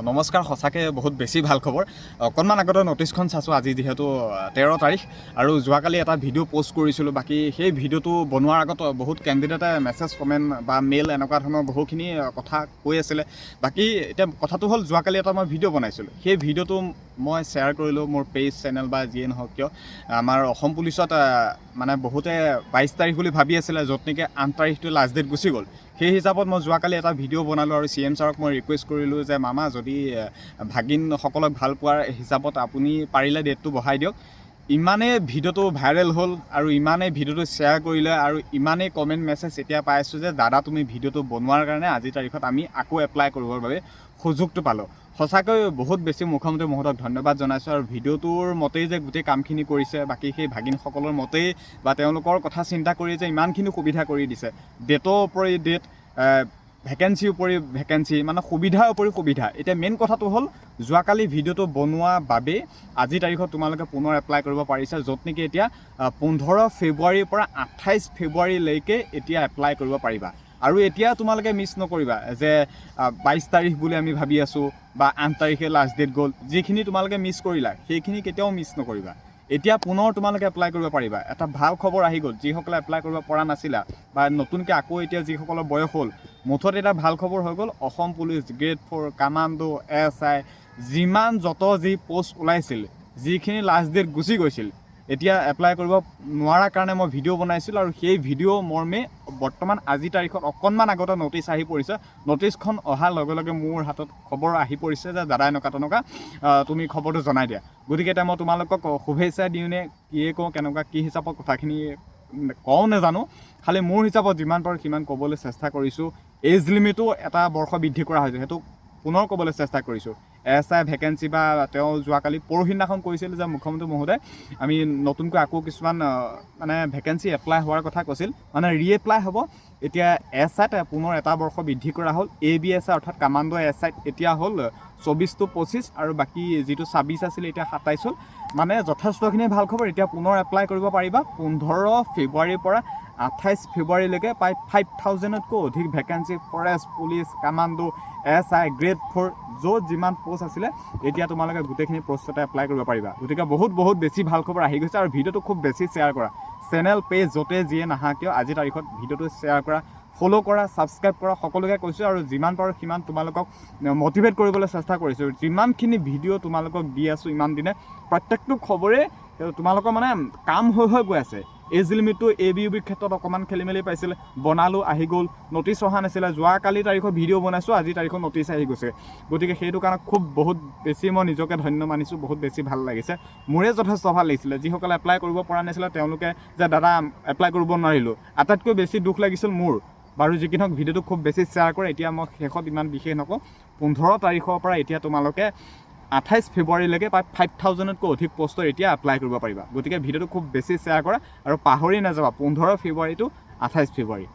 নমস্কাৰ সঁচাকৈ বহুত বেছি ভাল খবৰ অকণমান আগতে ন'টিছখন চাইছোঁ আজি যিহেতু 13 তাৰিখ আৰু যোৱাকালি এটা ভিডিঅ' পষ্ট কৰিছিলোঁ বাকী সেই ভিডিঅ'টো বনোৱাৰ আগত বহুত কেণ্ডিডেটে মেছেজ কমেণ্ট বা মেইল এনেকুৱা ধৰণৰ বহুখিনি কথা কৈ আছিলে বাকী এতিয়া কথাটো হ'ল যোৱাকালি এটা মই ভিডিঅ' বনাইছিলোঁ সেই ভিডিঅ'টো মই শ্বেয়াৰ কৰিলোঁ মোৰ পেজ চেনেল বা যিয়ে নহওক কিয় আমাৰ অসম পুলিচত মানে বহুতে 22 তাৰিখ বুলি ভাবি আছিলে য'ত নেকি 8 তাৰিখটো লাষ্ট ডেট গুচি গ'ল সেই হিচাপত মই যোৱাকালি এটা ভিডিঅ' বনালোঁ আৰু CM ছাৰক মই ৰিকুৱেষ্ট কৰিলোঁ যে মামা যদি ভাগিনসকলক ভাল পোৱাৰ হিচাপত আপুনি পাৰিলে ডেটটো বঢ়াই দিয়ক ইমানেই ভিডিঅ'টো ভাইৰেল হ'ল আৰু ইমানেই ভিডিঅ'টো শ্বেয়াৰ কৰিলে আৰু ইমানেই কমেণ্ট মেছেজ এতিয়া পাই আছোঁ যে দাদা তুমি ভিডিঅ'টো বনোৱাৰ কাৰণে আজিৰ তাৰিখত আমি আকৌ এপ্লাই কৰিবৰ বাবে সুযোগটো পালোঁ সঁচাকৈ বহুত বেছি মুখ্যমন্ত্ৰী মহোদয়ক ধন্যবাদ জনাইছোঁ আৰু ভিডিঅ'টোৰ মতেই যে গোটেই কামখিনি কৰিছে বাকী সেই ভাগিনসকলৰ মতেই বা তেওঁলোকৰ কথা চিন্তা কৰি যে ইমানখিনি সুবিধা কৰি দিছে ডেটৰ উপৰি ডেট ভেকেঞ্চিৰ উপৰি ভেকেঞ্চি মানে সুবিধাৰ উপৰি সুবিধা এতিয়া মেইন কথাটো হ'ল যোৱাকালি ভিডিঅ'টো বনোৱা বাবে আজিৰ তাৰিখত তোমালোকে পুনৰ এপ্লাই কৰিব পাৰিছা য'ত নেকি এতিয়া 15 ফেব্ৰুৱাৰীৰ পৰা 28 ফেব্ৰুৱাৰীলৈকে এতিয়া এপ্লাই কৰিব পাৰিবা আৰু এতিয়া তোমালোকে মিছ নকৰিবা যে 22 তাৰিখ বুলি আমি ভাবি আছোঁ বা 8 তাৰিখে লাষ্ট ডেট গ'ল যিখিনি তোমালোকে মিছ কৰিলা সেইখিনি কেতিয়াও মিছ নকৰিবা এতিয়া পুনৰ তোমালোকে এপ্লাই কৰিব পাৰিবা এটা ভাল খবৰ আহি গ'ল যিসকলে এপ্লাই কৰিব পৰা নাছিলা বা নতুনকৈ আকৌ এতিয়া যিসকলৰ বয়স হ'ল মুঠত এটা ভাল খবৰ হৈ গ'ল Assam police grade 4 commando SI যিমান যি পোষ্ট ওলাইছিল যিখিনি লাষ্ট ডেট গুচি গৈছিল এতিয়া এপ্লাই কৰিব নোৱাৰাৰ কাৰণে মই ভিডিঅ' বনাইছিলোঁ আৰু সেই ভিডিঅ' মৰ্মে বৰ্তমান আজিৰ তাৰিখত অকণমান আগতে ন'টিছ আহি পৰিছে ন'টিছখন অহাৰ লগে লগে মোৰ হাতত খবৰ আহি পৰিছে যে দাদা এনেকুৱা তেনেকুৱা তুমি খবৰটো জনাই দিয়া গতিকে এতিয়া মই তোমালোকক শুভেচ্ছা দিওঁনে কিয়ে কওঁ কেনেকুৱা কি হিচাপত কথাখিনি কওঁ নাজানো খালি মোৰ হিচাপত যিমান পাৰোঁ সিমান ক'বলৈ চেষ্টা কৰিছোঁ এজ লিমিটো এটা বৰ্ষ বৃদ্ধি কৰা হৈছে সেইটো পুনৰ ক'বলৈ চেষ্টা কৰিছোঁ SI ভেকেঞ্চি বা তেওঁ যোৱাকালি পৰহিদিনাখন কৈছিল যে মুখ্যমন্ত্ৰী মহোদয় আমি নতুনকৈ আকৌ কিছুমান মানে ভেকেঞ্চি এপ্লাই হোৱাৰ কথা কৈছিল মানে ৰিএপ্লাই হ'ব এতিয়া SIত পুনৰ এটা বৰ্ষ বৃদ্ধি কৰা হ'ল ABSI অৰ্থাৎ কামাণ্ডো SIত এতিয়া হ'ল 24 to 25 আৰু বাকী যিটো 26 আছিল এতিয়া 27 হ'ল মানে যথেষ্টখিনি ভাল খবৰ এতিয়া পুনৰ এপ্লাই কৰিব পাৰিবা 15 ফেব্ৰুৱাৰীৰ পৰা 28 ফেব্ৰুৱাৰীলৈকে প্ৰায় 5000তকৈ অধিক vacancy forest police commando SI grade 4 য'ত যিমান পোষ্ট আছিলে এতিয়া তোমালোকে গোটেইখিনি পোষ্টতে এপ্লাই কৰিব পাৰিবা গতিকে বহুত বেছি ভাল খবৰ আহি গৈছে আৰু ভিডিঅ'টো খুব বেছি শ্বেয়াৰ কৰা চেনেল পেজ য'তে যিয়ে নাহা কিয় আজিৰ তাৰিখত ভিডিঅ'টো শ্বেয়াৰ কৰা ফ'ল' কৰা ছাবস্ক্ৰাইব কৰা সকলোকে কৈছোঁ আৰু যিমান পাৰোঁ সিমান তোমালোকক মটিভেট কৰিবলৈ চেষ্টা কৰিছোঁ যিমানখিনি ভিডিঅ' তোমালোকক দি আছোঁ ইমান দিনে প্ৰত্যেকটো খবৰে তোমালোকৰ মানে কাম হৈ গৈ আছে এজ লিমিটটো ABUBৰ ক্ষেত্ৰত অকণমান খেলি মেলি পাইছিল বনালোঁ আহি গ'ল ন'টিছ অহা নাছিলে যোৱাকালি তাৰিখত ভিডিঅ' বনাইছোঁ আজি তাৰিখত ন'টিছ আহি গৈছে গতিকে সেইটো কাৰণে বহুত বেছি মই নিজকে ধন্য মানিছোঁ বহুত বেছি ভাল লাগিছে মোৰে যথেষ্ট ভাল লাগিছিলে যিসকলে এপ্লাই কৰিব পৰা নাছিলে তেওঁলোকে যে দাদা এপ্লাই কৰিব নোৱাৰিলোঁ আটাইতকৈ বেছি দুখ লাগিছিল মোৰ বাৰু যি কি নহওক ভিডিঅ'টো খুব বেছি শ্বেয়াৰ কৰে এতিয়া মই শেষত ইমান বিশেষ নকওঁ 15 তাৰিখৰ পৰা এতিয়া তোমালোকে 28 ফেব্ৰুৱাৰীলৈকে প্ৰায় 5000তকৈ অধিক পোষ্টৰ এতিয়া এপ্লাই কৰিব পাৰিবা গতিকে ভিডিঅ'টো খুব বেছি শ্বেয়াৰ কৰা আৰু পাহৰি নাযাবা 15 ফেব্ৰুৱাৰী to 28 ফেব্ৰুৱাৰী